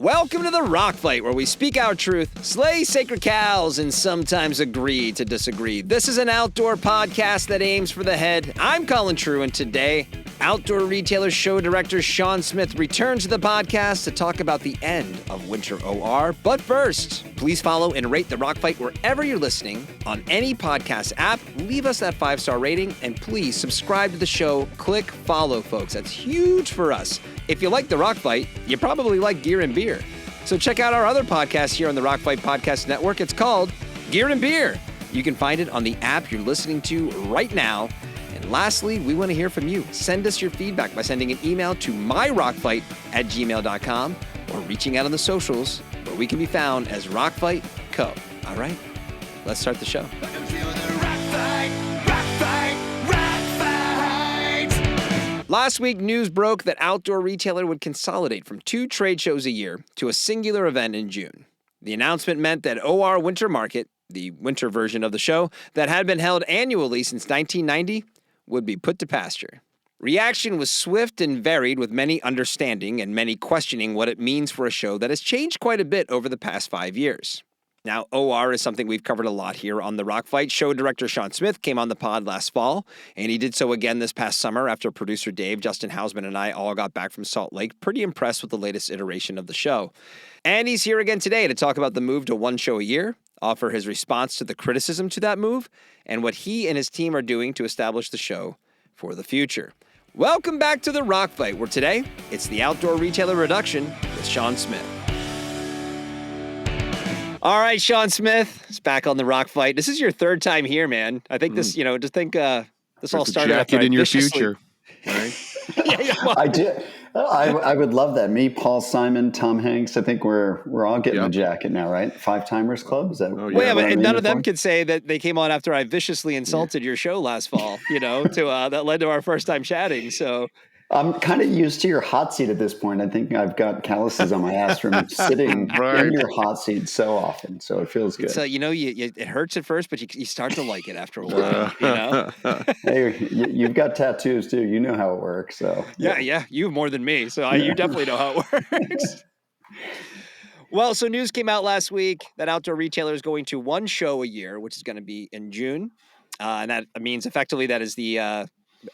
Welcome to the Rock Fight, where we speak our truth, slay sacred cows, and sometimes agree to disagree. This is an outdoor podcast that aims for the head. I'm Colin True, and today, Outdoor Retailer show director Sean Smith returns to the podcast to talk about the end of winter OR. But first, please follow and rate the Rock Fight wherever you're listening on any podcast app. Leave us that 5-star rating, and please subscribe to the show. Click follow, folks. That's huge for us. If you like the Rock Fight, you probably like Gear and Beer. So check out our other podcast here on the Rock Fight Podcast Network. It's called Gear and Beer. You can find it on the app you're listening to right now. And lastly, we want to hear from you. Send us your feedback by sending an email to myrockfight@gmail.com or reaching out on the socials where we can be found as Rockfight Co. All right, let's start the show. Welcome to the Rock Fight, Rock Fight, Rock Fight. Last week, news broke that Outdoor Retailer would consolidate from 2 trade shows a year to a singular event in June. The announcement meant that OR Winter Market, the winter version of the show that had been held annually since 1990, would be put to pasture. Reaction was swift and varied, with many understanding and many questioning what it means for a show that has changed quite a bit over the past 5 years. Now, OR is something we've covered a lot here on the Rock Fight. Show director Sean Smith came on the pod last fall, and he did so again this past summer after producer Dave, Justin Hausman, and I all got back from Salt Lake, pretty impressed with the latest iteration of the show. And he's here again today to talk about the move to 1 show a year, offer his response to the criticism to that move, and what he and his team are doing to establish the show for the future. Welcome back to the Rock Fight, where today it's the Outdoor Retailer Reduction with Sean Smith. All right, Sean Smith is back on the Rock Fight. This is your 3rd time here, man. I think this, just think this all started jacket in your future, right? Well, I did. I would love that. Me, Paul Simon, Tom Hanks. I think we're all getting a jacket now, right? 5-Timers Club. Is that? Oh, well, yeah, what but I'm none of aiming them for? could say that they came on after I viciously insulted your show last fall. That led to our first time chatting. So I'm kind of used to your hot seat at this point. I think I've got calluses on my ass from sitting Right. in your hot seat so often. So it feels good. it's it hurts at first, but you start to like it after a while. Hey, you've got tattoos too. You know how it works. So Yeah, you have more than me, so you definitely know how it works. Well, so news came out last week that Outdoor Retailer is going to 1 show a year, which is going to be in June, and that means effectively that is the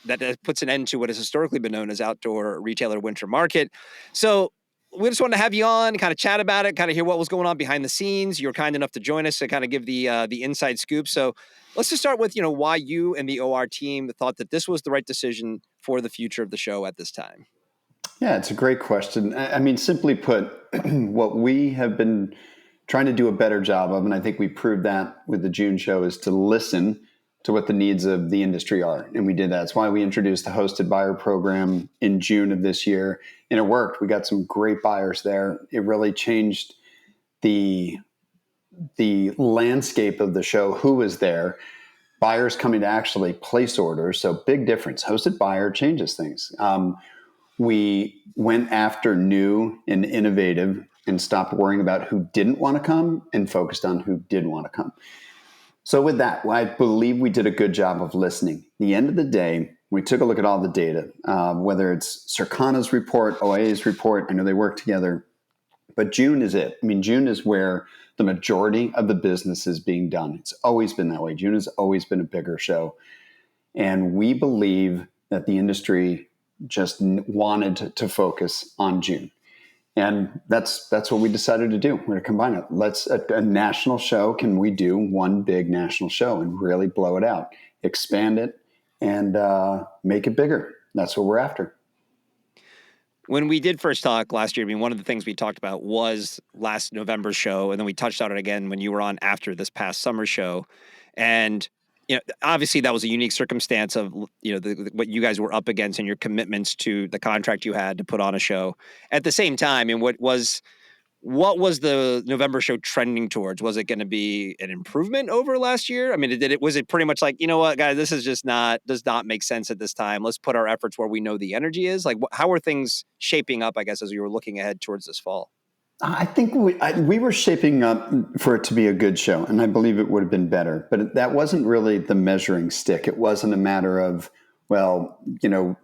that puts an end to what has historically been known as Outdoor Retailer Winter Market. So we just wanted to have you on, kind of chat about it, kind of hear what was going on behind the scenes. You were kind enough to join us to kind of give the inside scoop. So let's just start with why you and the OR team thought that this was the right decision for the future of the show at this time. Yeah, it's a great question. I mean, simply put, what we have been trying to do a better job of, and I think we proved that with the June show, is to listen to what the needs of the industry are. And we did that. That's why we introduced the hosted buyer program in June of this year. And it worked. We got some great buyers there. It really changed the landscape of the show, who was there, buyers coming to actually place orders. So big difference. Hosted buyer changes things. We went after new and innovative and stopped worrying about who didn't want to come and focused on who did want to come. So with that, I believe we did a good job of listening. At the end of the day, we took a look at all the data, whether it's Circana's report, OIA's report. I know they work together, but June is it. I mean, June is where the majority of the business is being done. It's always been that way. June has always been a bigger show. And we believe that the industry just wanted to focus on June. And that's what we decided to do. We're going to combine it. A national show. Can we do 1 big national show and really blow it out, expand it, and make it bigger? That's what we're after. When we did first talk last year, I mean, one of the things we talked about was last November's show, and then we touched on it again when you were on after this past summer show. And obviously that was a unique circumstance of, what you guys were up against and your commitments to the contract you had to put on a show. At the same time, and what was the November show trending towards? Was it going to be an improvement over last year? I mean, was it pretty much like, you know what, guys, this is just does not make sense at this time. Let's put our efforts where we know the energy is. Like, how are things shaping up, I guess, as you were looking ahead towards this fall? I think we were shaping up for it to be a good show, and I believe it would have been better. But that wasn't really the measuring stick. It wasn't a matter of well,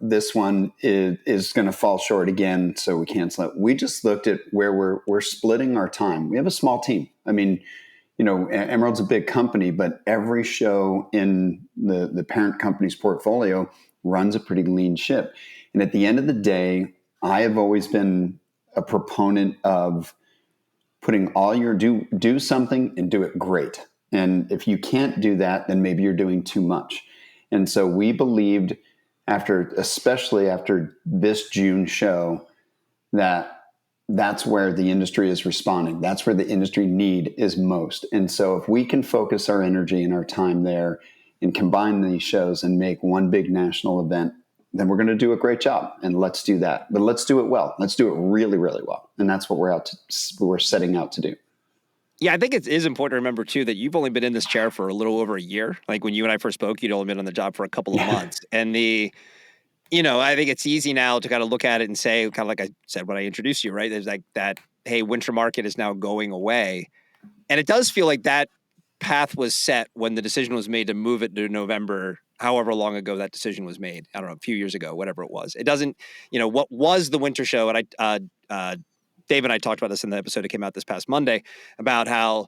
this one is going to fall short again, so we cancel it. We just looked at where we're splitting our time. We have a small team. I mean, Emerald's a big company, but every show in the parent company's portfolio runs a pretty lean ship. And at the end of the day, I have always been a proponent of putting all your do something and do it great. And if you can't do that, then maybe you're doing too much. And so we believed especially after this June show, that's where the industry is responding. That's where the industry need is most. And so if we can focus our energy and our time there and combine these shows and make one big national event, then we're going to do a great job. And let's do that. But let's do it well. Let's do it really, really well. And that's what we're setting out to do. Yeah, I think it is important to remember, too, that you've only been in this chair for a little over a year. Like when you and I first spoke, you'd only been on the job for a couple of months. And I think it's easy now to kind of look at it and say, kind of like I said when I introduced you, right? There's like that, hey, Winter Market is now going away. And it does feel like that path was set when the decision was made to move it to November, however long ago that decision was made. I don't know, a few years ago, whatever it was. It doesn't, what was the winter show? And Dave and I talked about this in the episode that came out this past Monday about how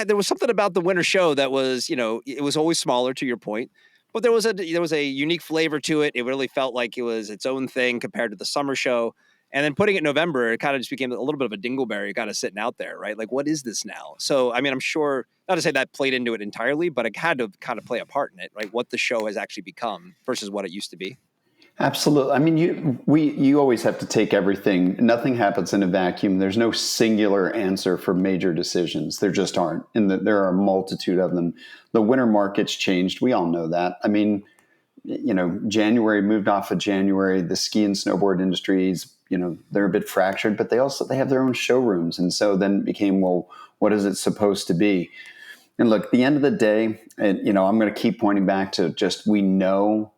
there was something about the winter show that was, it was always smaller, to your point, but there was a unique flavor to it. It really felt like it was its own thing compared to the summer show. And then putting it in November, it kind of just became a little bit of a dingleberry kind of sitting out there, right? Like, what is this now? So, I mean, I'm sure, not to say that played into it entirely, but it had to kind of play a part in it, right? What the show has actually become versus what it used to be. Absolutely. I mean, you always have to take everything. Nothing happens in a vacuum. There's no singular answer for major decisions. There just aren't. And there are a multitude of them. The winter market's changed. We all know that. I mean, January moved off of January. The ski and snowboard industries, they're a bit fractured, but they have their own showrooms. And so then it became, well, what is it supposed to be? And look, at the end of the day, and I'm going to keep pointing back to just, we know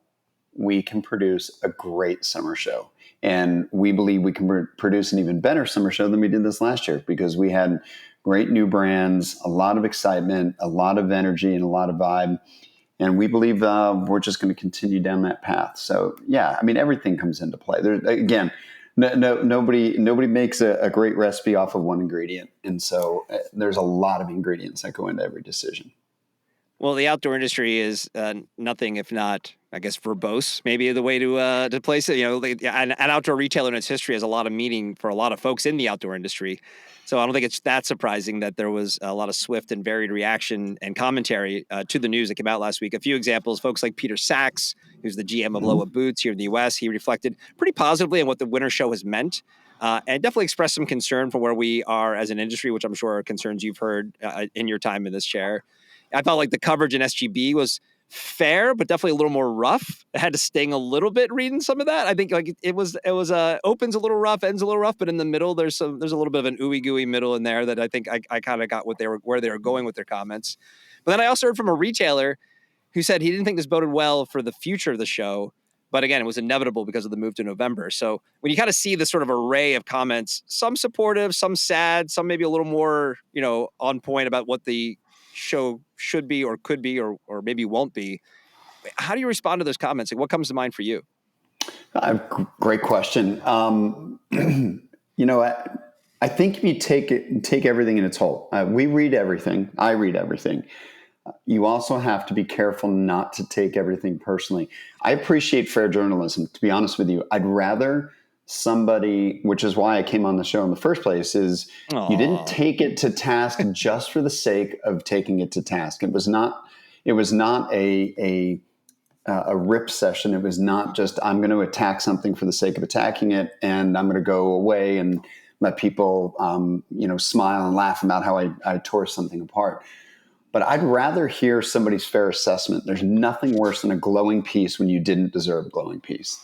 we can produce a great summer show. And we believe we can produce an even better summer show than we did this last year, because we had great new brands, a lot of excitement, a lot of energy, and a lot of vibe. And we believe we're just going to continue down that path. So, yeah, I mean, everything comes into play. Again, nobody makes a great recipe off of one ingredient. And so there's a lot of ingredients that go into every decision. Well, the outdoor industry is nothing if not, I guess, verbose, maybe the way to place it. An outdoor retailer in its history has a lot of meaning for a lot of folks in the outdoor industry. So I don't think it's that surprising that there was a lot of swift and varied reaction and commentary to the news that came out last week. A few examples, folks like Peter Sachs, who's the GM of Lowa Boots here in the U.S., he reflected pretty positively on what the winter show has meant. And definitely expressed some concern for where we are as an industry, which I'm sure are concerns you've heard in your time in this chair. I felt like the coverage in SGB was fair, but definitely a little more rough. It had to sting a little bit reading some of that. I think like it was opens a little rough, ends a little rough, but in the middle there's a little bit of an ooey gooey middle in there that I think I kind of got where they were going with their comments. But then I also heard from a retailer who said he didn't think this boded well for the future of the show. But again, it was inevitable because of the move to November. So when you kind of see this sort of array of comments, some supportive, some sad, some maybe a little more, on point about what the show should be or could be or maybe won't be. How do you respond to those comments? Like, what comes to mind for you? Great question. I think if you take everything in its whole, we read everything. I read everything. You also have to be careful not to take everything personally. I appreciate fair journalism, to be honest with you. I'd rather somebody, which is why I came on the show in the first place, is you didn't take it to task just for the sake of taking it to task. It was not a rip session. It was not just, I'm going to attack something for the sake of attacking it, and I'm going to go away and let people, smile and laugh about how I tore something apart. But I'd rather hear somebody's fair assessment. There's nothing worse than a glowing piece when you didn't deserve a glowing piece.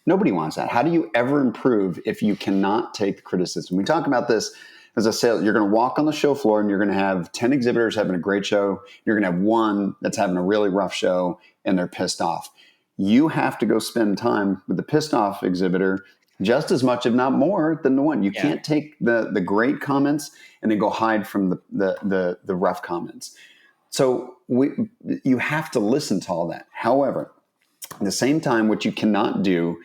Nobody wants that. How do you ever improve if you cannot take the criticism? We talk about this as a sales. You're going to walk on the show floor and you're going to have 10 exhibitors having a great show. You're going to have one that's having a really rough show and they're pissed off. You have to go spend time with the pissed off exhibitor just as much, if not more, than the one. You can't take the great comments and then go hide from the rough comments. So you have to listen to all that. However, At the same time, what you cannot do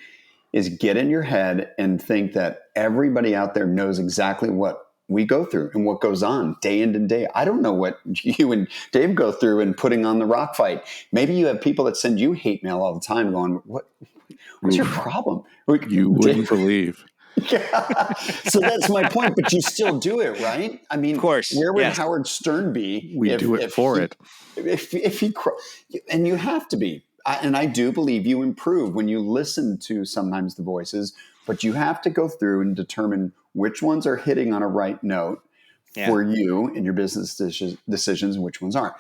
is get in your head and think that everybody out there knows exactly what we go through and what goes on day in and day. I don't know what you and Dave go through in putting on the rock fight. Maybe you have people that send you hate mail all the time going, what's your problem? You wouldn't believe. Yeah. So that's my point, but you still do it, right? I mean, Of course, where would yes. Howard Stern be? We do it for it. If he, and you have to be. And I do believe you improve when you listen to sometimes the voices, but you have to go through and determine which ones are hitting on a right note for you in your business decisions and which ones aren't.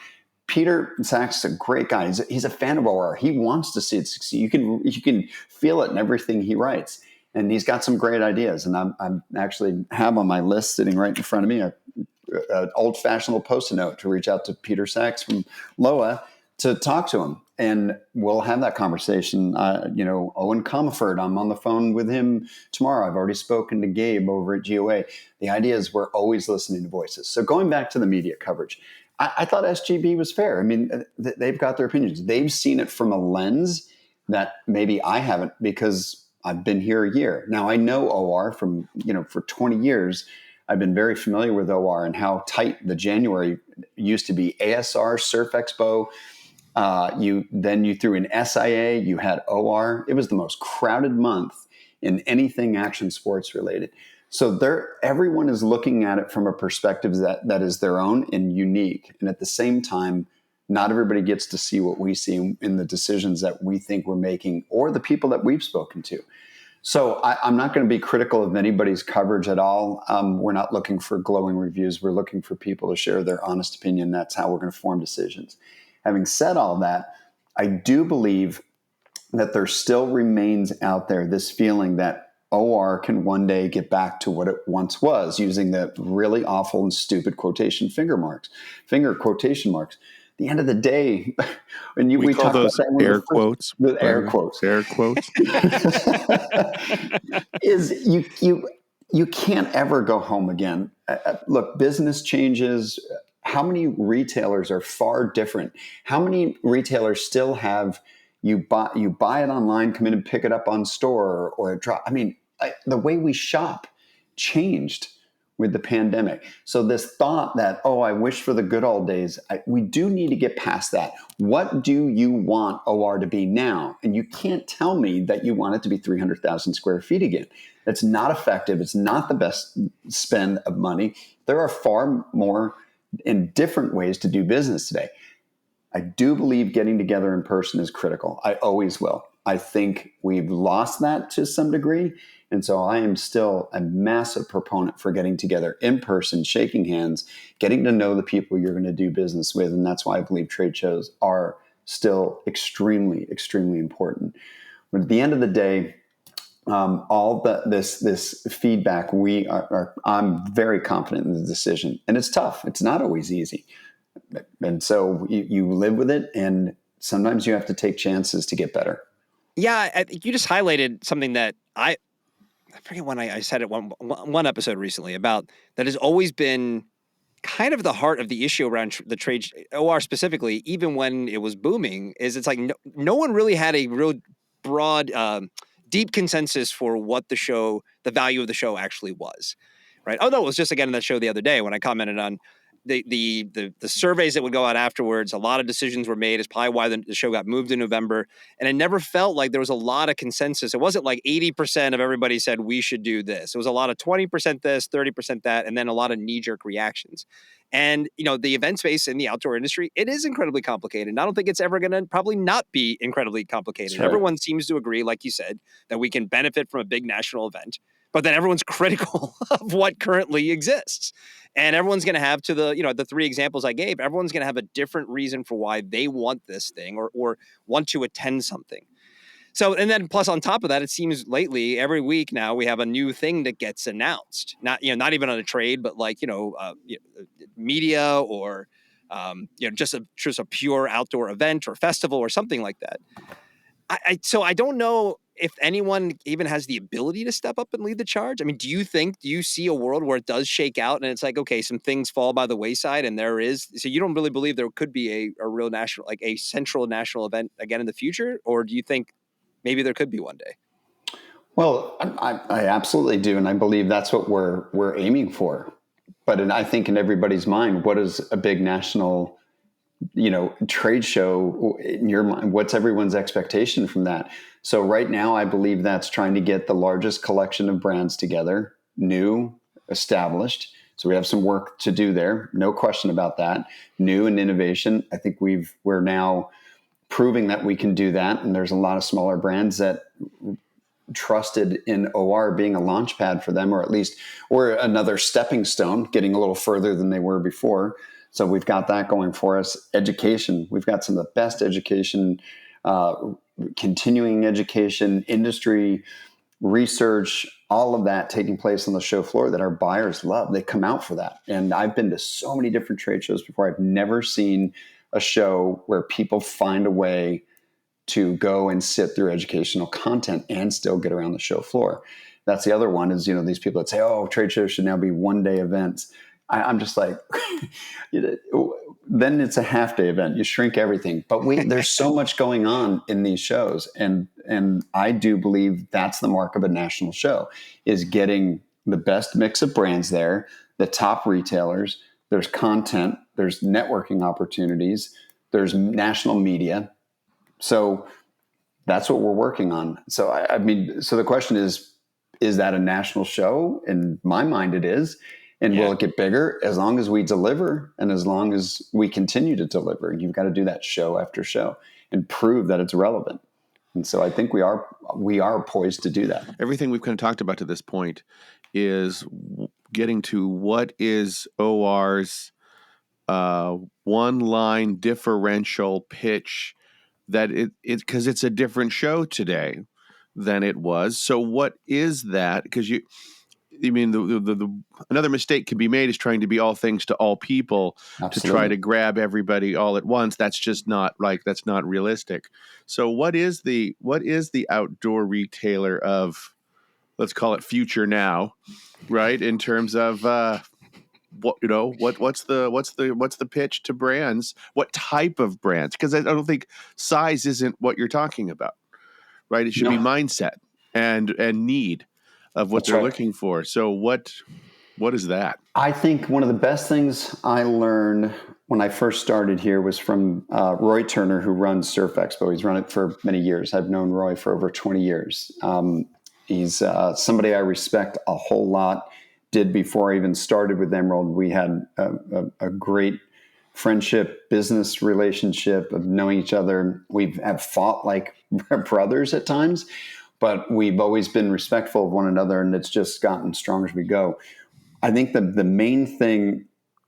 Peter Sachs is a great guy. He's a fan of OR. He wants to see it succeed. You can feel it in everything he writes. And he's got some great ideas. And I'm actually have on my list sitting right in front of me an old-fashioned little Post-it note to reach out to Peter Sachs from LOA to talk to him. And we'll have that conversation. Owen Comerford, I'm on the phone with him tomorrow. I've already spoken to Gabe over at GOA. The idea is we're always listening to voices. So going back to the media coverage, I thought SGB was fair. I mean, they've got their opinions. They've seen it from a lens that maybe I haven't because I've been here a year. Now I know OR from, for 20 years. I've been very familiar with OR and how tight the January used to be. ASR, Surf Expo. You threw in SIA. You had OR. It was the most crowded month in anything action sports related. So everyone is looking at it from a perspective that is their own and unique. And at the same time, not everybody gets to see what we see in the decisions that we think we're making or the people that we've spoken to. So I'm not going to be critical of anybody's coverage at all. We're not looking for glowing reviews. We're looking for people to share their honest opinion. That's how we're going to form decisions. Having said all that, I do believe that there still remains out there this feeling that OR can one day get back to what it once was, using the really awful and stupid finger quotation marks. The end of the day, and we call talk those about that air quotes. The air quotes. Air quotes. Is you can't ever go home again. Look, business changes. How many retailers are far different? How many retailers still have you buy it online, come in and pick it up on store or a drop? I mean, the way we shop changed with the pandemic. So this thought that, I wish for the good old days, we do need to get past that. What do you want OR to be now? And you can't tell me that you want it to be 300,000 square feet again. That's not effective. It's not the best spend of money. There are far more and different ways to do business today. I do believe getting together in person is critical. I always will. I think we've lost that to some degree. And so I am still a massive proponent for getting together in person, shaking hands, getting to know the people you're going to do business with. And that's why I believe trade shows are still extremely, extremely important. But at the end of the day, this feedback, I'm very confident in the decision. And it's tough. It's not always easy. And so you live with it, and sometimes you have to take chances to get better. Yeah, I think you just highlighted something that I forget when I said it one episode recently about that has always been kind of the heart of the issue around the trade OR specifically, even when it was booming, is it's like no one really had a real broad, deep consensus for what the value of the show actually was, right? Oh no, it was just again in that show the other day when I commented on the surveys that would go out afterwards. A lot of decisions were made. It's probably why the show got moved in November. And it never felt like there was a lot of consensus. It wasn't like 80% of everybody said we should do this. It was a lot of 20% this, 30% that, and then a lot of knee-jerk reactions. And, the event space in the outdoor industry, it is incredibly complicated. And I don't think it's ever going to probably not be incredibly complicated. Right. Everyone seems to agree, like you said, that we can benefit from a big national event, but then everyone's critical of what currently exists. And everyone's going to have the three examples I gave, everyone's going to have a different reason for why they want this thing or want to attend something. So, and then plus on top of that, it seems lately every week now we have a new thing that gets announced, not even on a trade, but like, media or, just a pure outdoor event or festival or something like that. So I don't know if anyone even has the ability to step up and lead the charge? I mean, do you see a world where it does shake out and it's like, okay, some things fall by the wayside and so you don't really believe there could be a real national, like a central national event again in the future? Or do you think maybe there could be one day? Well, I absolutely do, and I believe that's what we're aiming for. But I think in everybody's mind, what is a big national, trade show in your mind? What's everyone's expectation from that? So right now, I believe that's trying to get the largest collection of brands together, new, established. So we have some work to do there, no question about that. New and innovation. I think we're now proving that we can do that, and there's a lot of smaller brands that trusted in OR being a launch pad for them, or another stepping stone, getting a little further than they were before. So we've got that going for us. Education, we've got some of the best education, continuing education, industry, research, all of that taking place on the show floor that our buyers love. They come out for that. And I've been to so many different trade shows before. I've never seen a show where people find a way to go and sit through educational content and still get around the show floor. That's the other one is, these people that say, oh, trade shows should now be one-day events. I'm just like, then it's a half-day event. You shrink everything. But there's so much going on in these shows. And I do believe that's the mark of a national show, is getting the best mix of brands there, the top retailers, there's content, there's networking opportunities, there's national media. So that's what we're working on. So so the question is that a national show? In my mind, it is. And will it get bigger? As long as we deliver and as long as we continue to deliver. You've got to do that show after show and prove that it's relevant. And so I think we are poised to do that. Everything we've kind of talked about to this point is getting to what is OR's one-line differential pitch, that because it's a different show today than it was. So what is that? Because the another mistake can be made is trying to be all things to all people. Absolutely. To try to grab everybody all at once. That's just not that's not realistic. So what is the outdoor retailer of, let's call it future now, right? In terms of what's the pitch to brands? What type of brands? Because I don't think size isn't what you're talking about, right? It should be mindset and need of what they're looking for. So what is that? I think one of the best things I learned when I first started here was from Roy Turner, who runs Surf Expo. He's run it for many years. I've known Roy for over 20 years. He's somebody I respect a whole lot. Did before I even started with Emerald. We had a great friendship, business relationship of knowing each other. We have fought like brothers at times, but we've always been respectful of one another, and it's just gotten stronger as we go. I think the main thing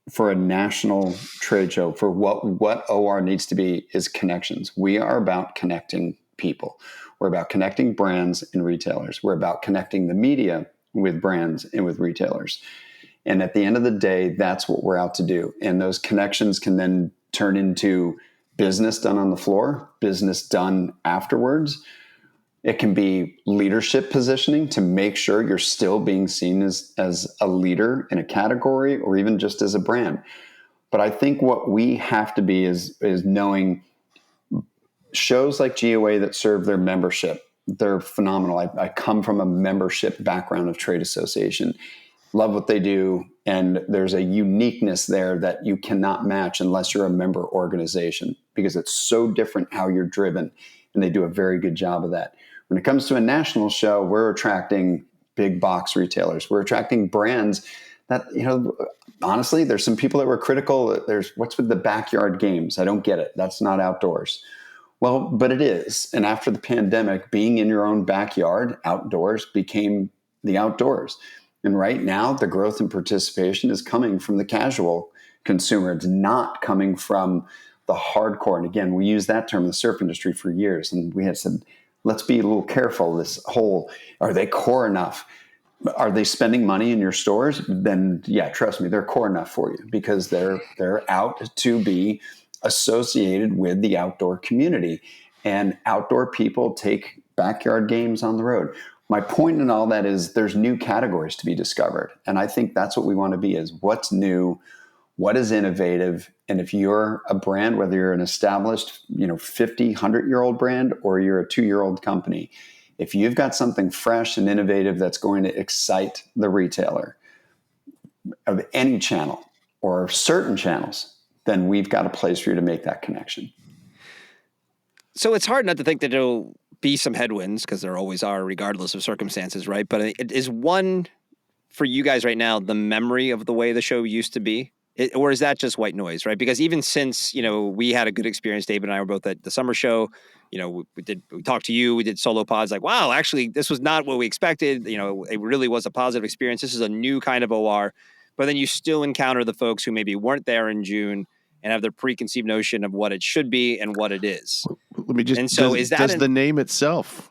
for a national trade show, for what OR needs to be, is connections. We are about connecting people. We're about connecting brands and retailers. We're about connecting the media with brands and with retailers. And at the end of the day, that's what we're out to do. And those connections can then turn into business done on the floor, business done afterwards. It can be leadership positioning to make sure you're still being seen as a leader in a category or even just as a brand. But I think what we have to be is knowing shows like GOA that serve their membership. They're phenomenal. I come from a membership background of trade association. Love what they do. And there's a uniqueness there that you cannot match unless you're a member organization, because it's so different how you're driven. And they do a very good job of that. When it comes to a national show, we're attracting big box retailers. We're attracting brands that, honestly, there's some people that were critical. There's what's with the backyard games. I don't get it. That's not outdoors. Well, but it is. And after the pandemic, being in your own backyard, outdoors, became the outdoors. And right now, the growth and participation is coming from the casual consumer. It's not coming from the hardcore. And again, we use that term in the surf industry for years. And we had said, let's be a little careful. This whole, are they core enough? Are they spending money in your stores? Then, yeah, trust me, they're core enough for you, because they're out to be associated with the outdoor community. And outdoor people take backyard games on the road. My point in all that is there's new categories to be discovered. And I think that's what we want to be, is what's new, what is innovative. And if you're a brand, whether you're an established, 50, 100-year-old brand, or you're a 2-year-old company, if you've got something fresh and innovative that's going to excite the retailer of any channel or certain channels, then we've got a place for you to make that connection. So it's hard not to think that there'll be some headwinds, because there always are, regardless of circumstances, right? But it is one for you guys right now, the memory of the way the show used to be? Or is that just white noise, right? Because even since, we had a good experience, David and I were both at the summer show, we talked to you, we did solo pods, like, wow, actually, this was not what we expected. It really was a positive experience. This is a new kind of OR. But then you still encounter the folks who maybe weren't there in June and have their preconceived notion of what it should be and what it is. Let me just. And so does the name itself?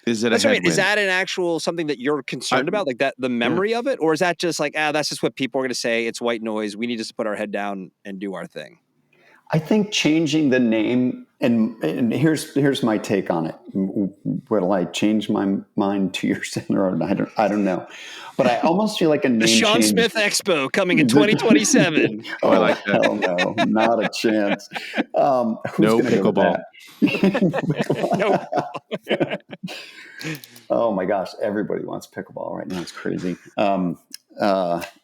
Is it a headwind? Is that an actual something that you're concerned about, like that, the memory of it, or is that just like, that's just what people are going to say? It's white noise. We need to just put our head down and do our thing. I think changing the name, and here's my take on it. Will I change my mind 2 years down the road? I don't know, but I almost feel like a name the Sean change. Smith Expo coming in 2027. Oh, I like that. Hell no, not a chance. No pickleball. No. Oh my gosh, everybody wants pickleball right now. It's crazy.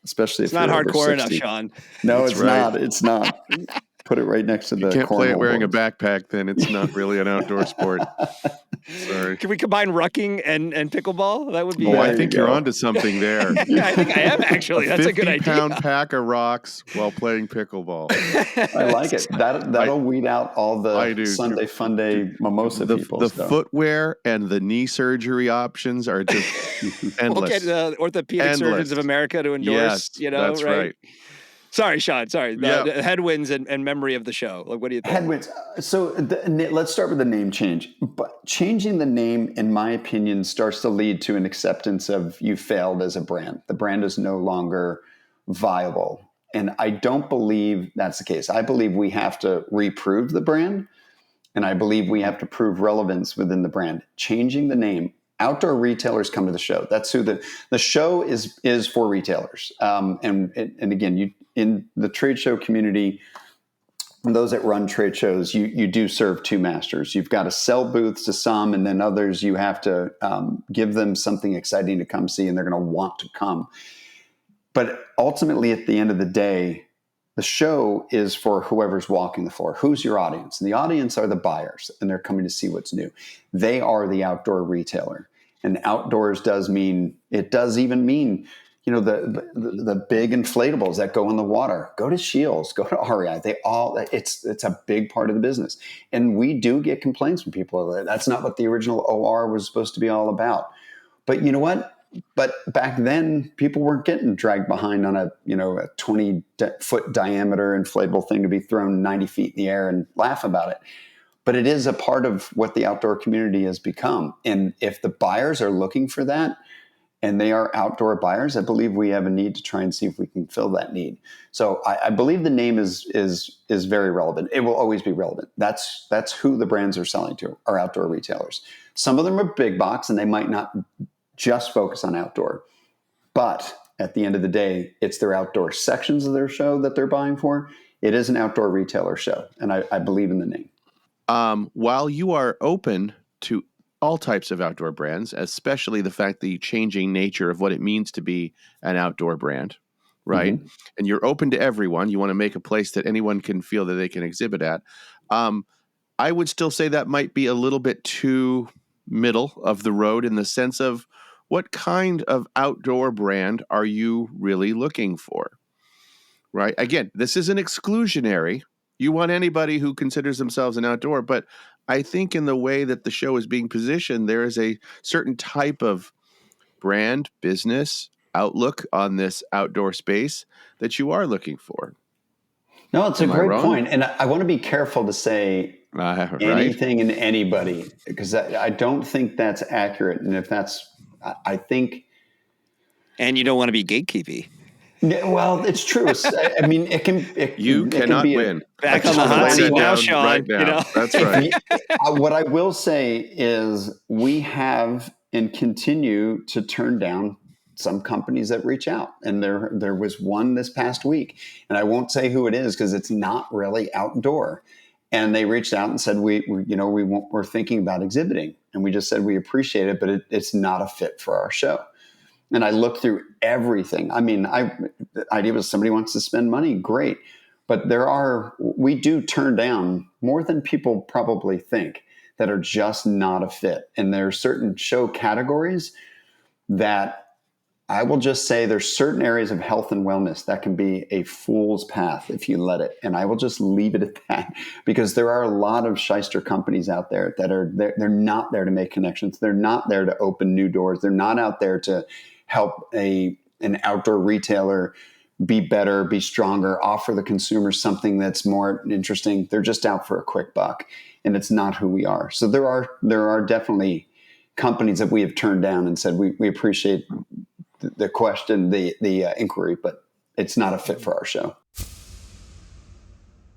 Especially if It's not you're over hardcore 60. enough, Sean. No, That's it's right. not. It's not. Put it right next to the. You can't play it cornhole wearing a boards. backpack, then it's not really an outdoor sport. Sorry. Can we combine rucking and pickleball? That would be. Oh, There I you think go. you're onto something there. Yeah, I think I am actually. That's a good idea. 50-pound pack of rocks while playing pickleball. I like it. That'll weed out all I the do, Sunday too. Funday mimosa people. The stuff. footwear and the knee surgery options are just We'll endless. get the Orthopedic Endless. Surgeons of America to endorse. Yes, that's right? right. Sorry, Sean. Sorry. Yeah. The headwinds and memory of the show. Like, what do you think? Headwinds. So let's start with the name change. But changing the name, in my opinion, starts to lead to an acceptance of you failed as a brand. The brand is no longer viable. And I don't believe that's the case. I believe we have to reprove the brand. And I believe we have to prove relevance within the brand. Changing the name. Outdoor retailers come to the show. That's who the show is for retailers. And again, in the trade show community, those that run trade shows, you do serve two masters. You've got to sell booths to some, and then others you have to give them something exciting to come see, and they're going to want to come. But ultimately, at the end of the day, the show is for whoever's walking the floor. Who's your audience? And the audience are the buyers, and they're coming to see what's new. They are the outdoor retailer. And outdoors does even mean, the big inflatables that go in the water. Go to Shields, go to REI. It's a big part of the business. And we do get complaints from people. That's not what the original OR was supposed to be all about. But you know what? But back then, people weren't getting dragged behind on a 20-foot diameter inflatable thing to be thrown 90 feet in the air and laugh about it. But it is a part of what the outdoor community has become. And if the buyers are looking for that, and they are outdoor buyers, I believe we have a need to try and see if we can fill that need. So I believe the name is very relevant. It will always be relevant. That's who the brands are selling to, are outdoor retailers. Some of them are big box, and they might not just focus on outdoor. But at the end of the day, it's their outdoor sections of their show that they're buying for. It is an outdoor retailer show, and I believe in the name. While you are open to all types of outdoor brands, especially the fact the changing nature of what it means to be an outdoor brand, right? Mm-hmm. And you're open to everyone. You want to make a place that anyone can feel that they can exhibit at. I would still say that might be a little bit too middle of the road in the sense of what kind of outdoor brand are you really looking for, right? Again, this isn't exclusionary. You want anybody who considers themselves an outdoor, but I think in the way that the show is being positioned, there is a certain type of brand, business, outlook on this outdoor space that you are looking for. No, it's a great point. And I want to be careful to say anything and anybody, because I don't think that's accurate. And if that's, I think. And you don't want to be gatekeepy. Yeah, well, it's true. I mean, it can. You it can cannot be win. Back I on just the wanna hot lay seat that now, down Sean. right now. You know? That's right. What I will say is we have and continue to turn down some companies that reach out, and there was one this past week, and I won't say who it is because it's not really outdoor. And they reached out and said we're thinking about exhibiting, and we just said we appreciate it, but it's not a fit for our show. And I looked through everything. I mean, the idea was somebody wants to spend money, great. But we do turn down more than people probably think that are just not a fit. And there are certain show categories that I will just say there's certain areas of health and wellness that can be a fool's path if you let it. And I will just leave it at that because there are a lot of shyster companies out there that they're not there to make connections. They're not there to open new doors. They're not out there to help an outdoor retailer be better, be stronger, offer the consumer something that's more interesting. They're just out for a quick buck, and it's not who we are. So there are definitely companies that we have turned down and said we appreciate the question, the inquiry, but it's not a fit for our show.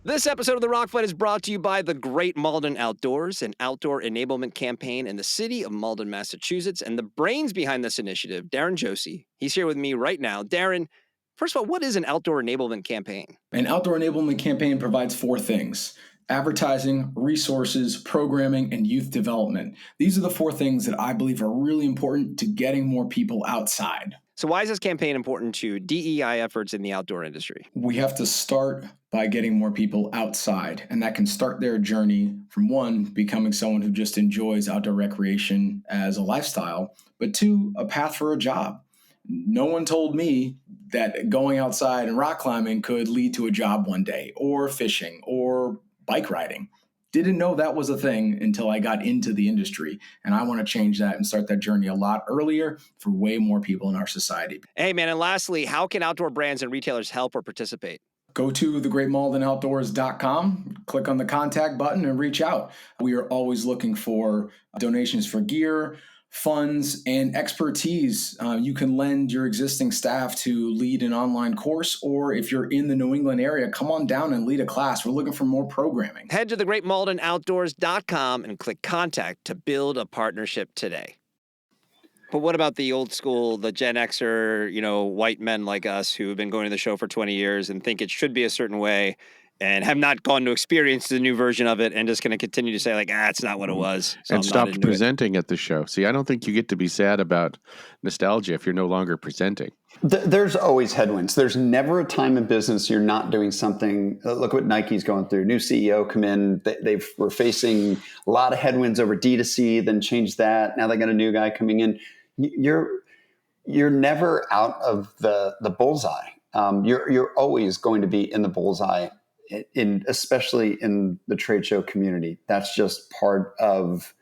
This episode of The Rock Fight is brought to you by the Great Malden Outdoors, an outdoor enablement campaign in the city of Malden, Massachusetts, and the brains behind this initiative, Darren Josie. He's here with me right now. Darren, first of all, what is an outdoor enablement campaign? An outdoor enablement campaign provides 4 things: advertising, resources, programming, and youth development. These are the 4 things that I believe are really important to getting more people outside. So why is this campaign important to DEI efforts in the outdoor industry? We have to start by getting more people outside, and that can start their journey from 1, becoming someone who just enjoys outdoor recreation as a lifestyle, but 2, a path for a job. No one told me that going outside and rock climbing could lead to a job one day, or fishing, or bike riding. Didn't know that was a thing until I got into the industry, and I want to change that and start that journey a lot earlier for way more people in our society. Hey, man, and lastly, how can outdoor brands and retailers help or participate? Go to thegreatmaldenoutdoors.com, click on the contact button, and reach out. We are always looking for donations for gear, funds, and expertise. You can lend your existing staff to lead an online course, or if you're in the New England area, come on down and lead a class. We're looking for more programming. Head to thegreatmaldenoutdoors.com and click contact to build a partnership today. But what about the old school, the Gen Xer, white men like us who have been going to the show for 20 years and think it should be a certain way and have not gone to experience the new version of it and just going to continue to say it's not what it was. So And stopped presenting at the show. See, I don't think you get to be sad about nostalgia if you're no longer presenting. There's always headwinds. There's never a time in business you're not doing something. Look what Nike's going through. New CEO come in. They were facing a lot of headwinds over D2C, then changed that. Now they got a new guy coming in. You're never out of the bullseye. You're always going to be in the bullseye, especially in the trade show community. That's just part of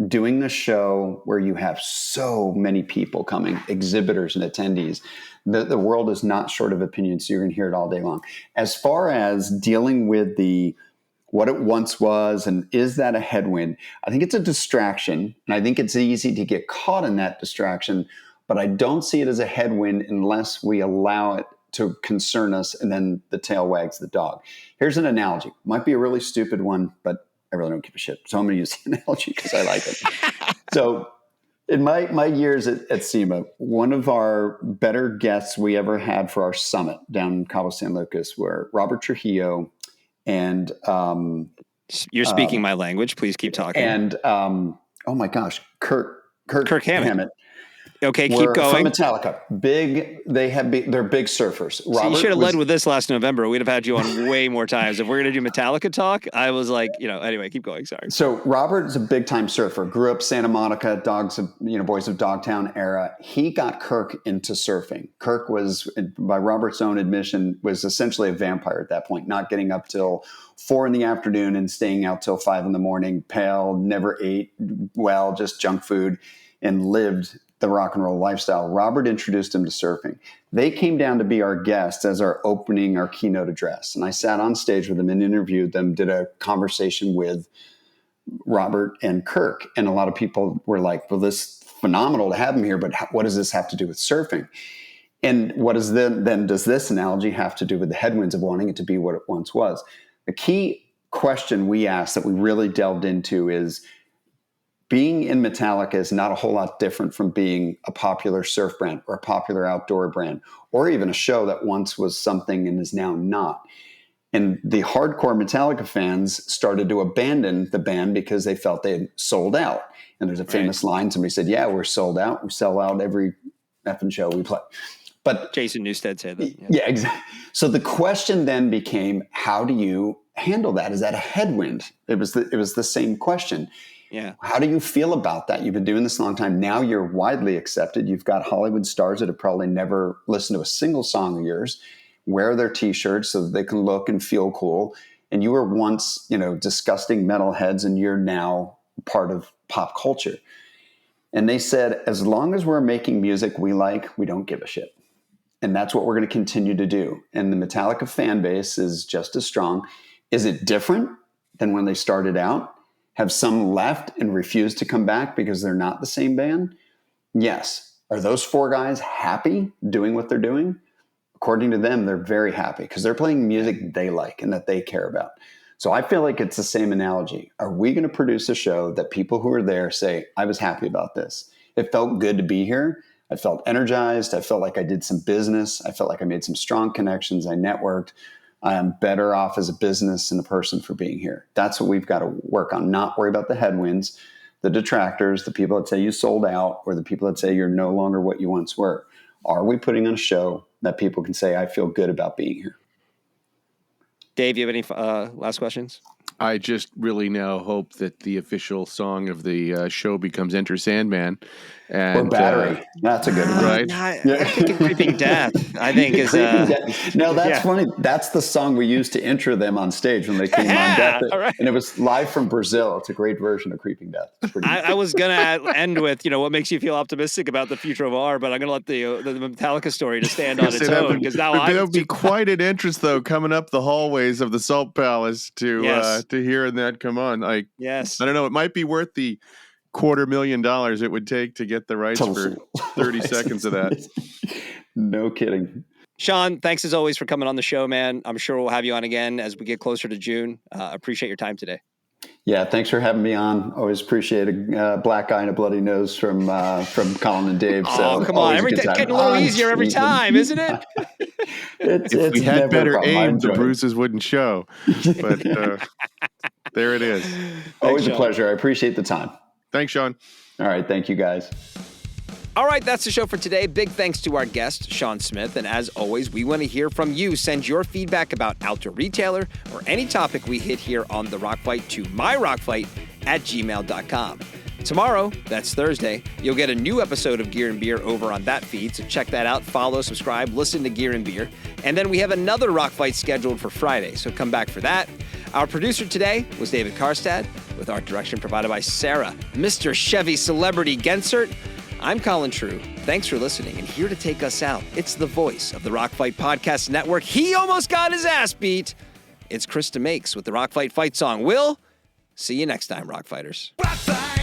doing the show where you have so many people coming, exhibitors and attendees. The world is not short of opinions, so you're going to hear it all day long. As far as dealing with what it once was, and is that a headwind? I think it's a distraction, and I think it's easy to get caught in that distraction, but I don't see it as a headwind unless we allow it to concern us, and then the tail wags the dog. Here's an analogy. Might be a really stupid one, but I really don't give a shit. So I'm going to use the analogy because I like it. So in my years at SEMA, one of our better guests we ever had for our summit down in Cabo San Lucas were Robert Trujillo and you're speaking my language. Please keep talking. And oh my gosh, Kirk Hammett. Okay, keep going. From Metallica. They're big surfers. So you should have led with this last November. We'd have had you on way more times. If we're going to do Metallica talk, I was like, anyway, keep going. Sorry. So Robert is a big time surfer. Grew up Santa Monica, Boys of Dogtown era. He got Kirk into surfing. Kirk was, by Robert's own admission, was essentially a vampire at that point, not getting up till 4 p.m. and staying out till 5 a.m, pale, never ate well, just junk food, and lived the rock and roll lifestyle. Robert introduced him to surfing. They came down to be our guests as our keynote address. And I sat on stage with them and interviewed them, did a conversation with Robert and Kirk. And a lot of people were like, well, this is phenomenal to have him here, but what does this have to do with surfing? And what is then does this analogy have to do with the headwinds of wanting it to be what it once was? The key question we asked that we really delved into is, being in Metallica is not a whole lot different from being a popular surf brand or a popular outdoor brand, or even a show that once was something and is now not. And the hardcore Metallica fans started to abandon the band because they felt they had sold out. And there's a famous line, somebody said, yeah, we're sold out. We sell out every effing show we play. But Jason Newsted said that. yeah, exactly. So the question then became, how do you handle that? Is that a headwind? It was the same question. Yeah. How do you feel about that? You've been doing this a long time. Now you're widely accepted. You've got Hollywood stars that have probably never listened to a single song of yours, wear their T-shirts so that they can look and feel cool. And you were once, disgusting metalheads, and you're now part of pop culture. And they said, as long as we're making music we like, we don't give a shit. And that's what we're going to continue to do. And the Metallica fan base is just as strong. Is it different than when they started out? Have some left and refused to come back because they're not the same band? Yes. Are those 4 guys happy doing what they're doing? According to them, they're very happy because they're playing music they like and that they care about. So I feel like it's the same analogy. Are we going to produce a show that people who are there say, I was happy about this? It felt good to be here. I felt energized. I felt like I did some business. I felt like I made some strong connections. I networked. I am better off as a business and a person for being here. That's what we've got to work on, not worry about the headwinds, the detractors, the people that say you sold out, or the people that say you're no longer what you once were. Are we putting on a show that people can say, I feel good about being here? Dave, you have any last questions? I just really now hope that the official song of the show becomes Enter Sandman. Or Battery. That's a good one. Right. I think Creeping Death, I think is... No, that's funny. That's the song we used to intro them on stage when they came on Death. Right. And it was live from Brazil. It's a great version of Creeping Death. It's pretty I was going to end with, what makes you feel optimistic about the future of R, but I'm going to let the Metallica story to stand on its own. Because now there'll be quite an interest, though, coming up the hallways of the Salt Palace to hearing that come on. Yes. I don't know. It might be worth the $250,000 it would take to get the rights for 30 seconds of that. No kidding. Sean, thanks as always for coming on the show, man. I'm sure we'll have you on again as we get closer to June. Appreciate your time today. Yeah, thanks for having me on. Always appreciate a black eye and a bloody nose from Colin and Dave. So come on. It's getting a little easier every time, isn't it? If we had better aim, the bruises wouldn't show. But there it is. Always a pleasure. I appreciate the time. Thanks, Sean. All right. Thank you, guys. All right, that's the show for today. Big thanks to our guest, Sean Smith. And as always, we want to hear from you. Send your feedback about Outdoor Retailer or any topic we hit here on The Rock Fight to myrockfight@gmail.com. Tomorrow, that's Thursday, you'll get a new episode of Gear and Beer over on that feed. So check that out. Follow, subscribe, listen to Gear and Beer. And then we have another Rock Fight scheduled for Friday. So come back for that. Our producer today was David Karstad, with art direction provided by Sarah, Mr. Chevy Celebrity Gensert. I'm Colin True. Thanks for listening. And here to take us out, it's the voice of the Rock Fight Podcast Network. He almost got his ass beat. It's Krista Makes with the Rock Fight fight song. We'll see you next time, Rock Fighters. Rock fight.